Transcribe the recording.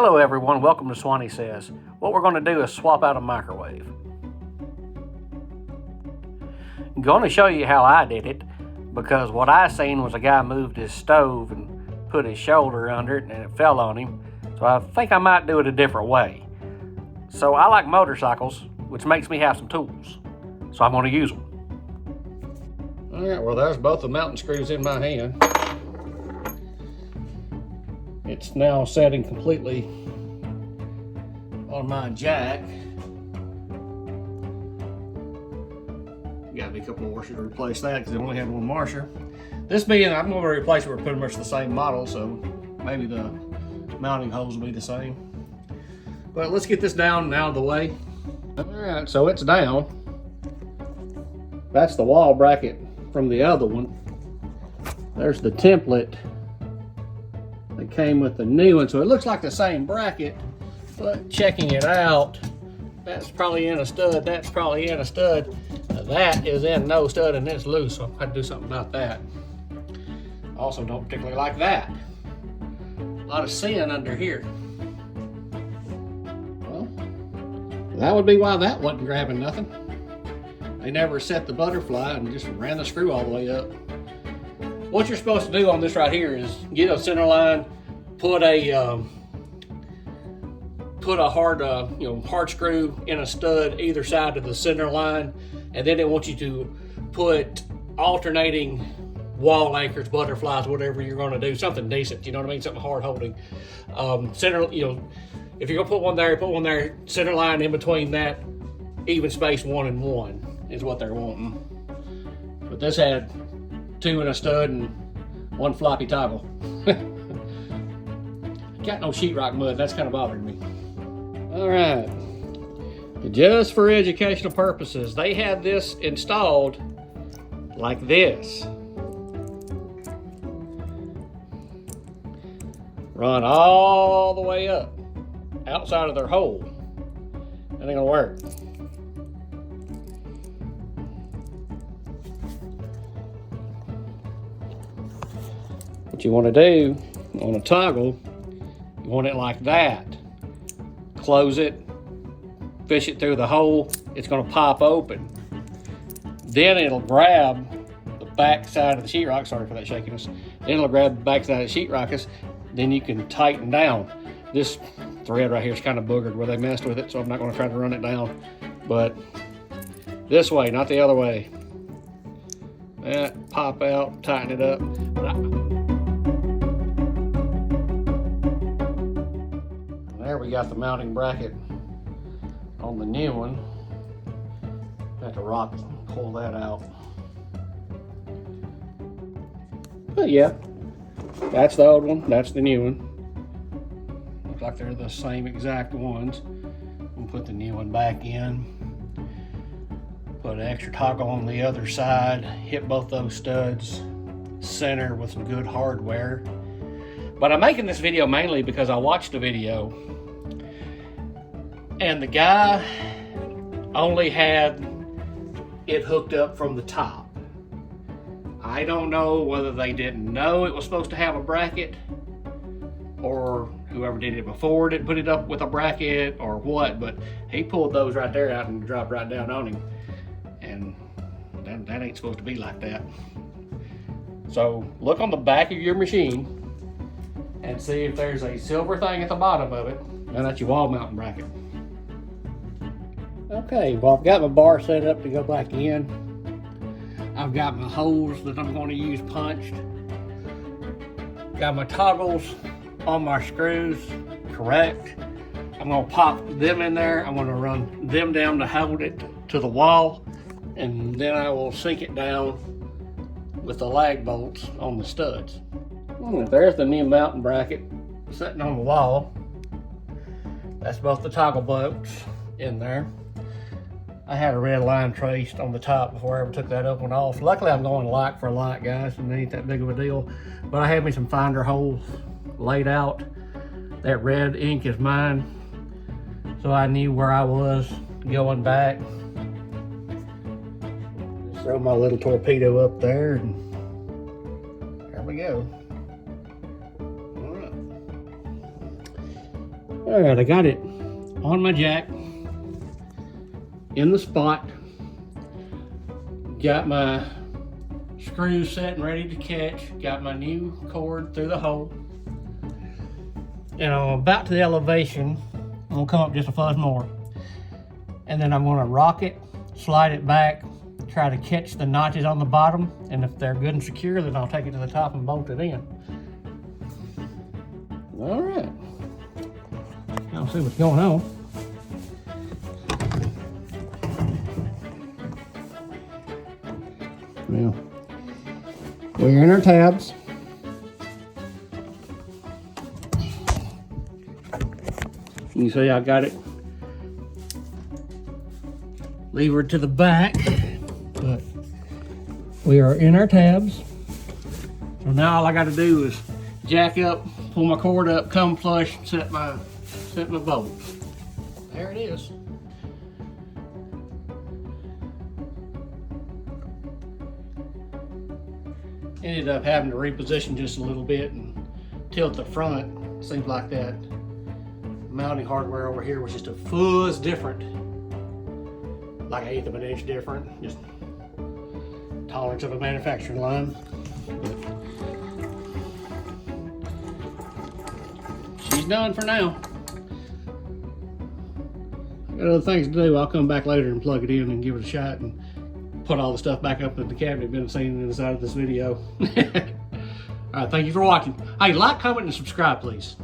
Hello everyone, welcome to Swanee Says. What we're going to do is swap out a microwave. I'm going to show you how I did it, because what I seen was a guy moved his stove and put his shoulder under it and it fell on him. So I think I might do it a different way. So I like motorcycles, which makes me have some tools. So I'm going to use them. Alright, well there's both the mounting screws in my hand. It's now setting completely on my jack. Got to be a couple more washers to replace that because I only have one washer. This being, I'm going to replace it with pretty much the same model, so maybe the mounting holes will be the same. But let's get this down and out of the way. Alright, so it's down. That's the wall bracket from the other one. There's the template that came with the new one, so it looks like the same bracket, but checking it out, that's probably in a stud, that's probably in a stud, that is in no stud and it's loose, so I have to do something about that. Also don't particularly like that. A lot of sin under here. Well, that would be why that wasn't grabbing nothing. They never set the butterfly and just ran the screw all the way up. What you're supposed to do on this right here is get a center line, put a hard hard screw in a stud either side of the center line, and then they want you to put alternating wall anchors, butterflies, whatever you're going to do, something decent. You know what I mean? Something hard holding. Center, if you're gonna put one there, center line in between that, even space 1 and 1 is what they're wanting. But this had 2 in a stud and 1 floppy toggle. Got no sheetrock mud, that's kind of bothering me. All right, just for educational purposes, they had this installed like this. Run all the way up, outside of their hole. That ain't gonna work. What you want to do on a toggle, you want it like that. Close it, fish it through the hole, it's going to pop open. Then it'll grab the back side of the sheetrock, sorry for that shakiness. Then it'll grab the back side of the sheetrock, then you can tighten down. This thread right here is kind of boogered where they messed with it, so I'm not going to try to run it down. But this way, not the other way. That, pop out, tighten it up. There we got the mounting bracket on the new one. Have to rock and pull that out. But yeah, that's the old one, that's the new one. Looks like they're the same exact ones. We'll put the new one back in. Put an extra toggle on the other side. Hit both those studs center with some good hardware. But I'm making this video mainly because I watched a video and the guy only had it hooked up from the top. I don't know whether they didn't know it was supposed to have a bracket, or whoever did it before didn't put it up with a bracket or what, but he pulled those right there out and dropped right down on him. And that ain't supposed to be like that. So look on the back of your machine and see if there's a silver thing at the bottom of it, and that's your wall mounting bracket. Okay, well I've got my bar set up to go back in. I've got my holes that I'm going to use punched. Got my toggles on my screws correct. I'm going to pop them in there. I'm going to run them down to hold it to the wall, and then I will sink it down with the lag bolts on the studs. There's the new mounting bracket sitting on the wall. That's both the toggle bolts in there. I had a red line traced on the top before I ever took that up and off. Luckily I'm going like for like, guys, and it ain't that big of a deal. But I had me some finder holes laid out. That red ink is mine, so I knew where I was going back. Just throw my little torpedo up there, and there we go. All right. All right, I got it on my jack in the spot. Got my screws set and ready to catch. Got my new cord through the hole. And I'm about to the elevation. I'm gonna come up just a fuzz more. And then I'm gonna rock it, slide it back, try to catch the notches on the bottom. And if they're good and secure, then I'll take it to the top and bolt it in. All right. Now see what's going on. Well, we're in our tabs. You can see I got it levered to the back, but we are in our tabs. So now all I got to do is jack up, pull my cord up, come flush, set my bolts. There it is. Ended up having to reposition just a little bit and tilt the front. Seems like that mounting hardware over here was just a fuzz different, like 1/8 of an inch different, just tolerance of a manufacturing line. She's done for now. Got other things to do. I'll come back later and plug it in and give it a shot and put all the stuff back up in the cabinet been seen inside of this video. All right, thank you for watching. Hey, like, comment, and subscribe, please.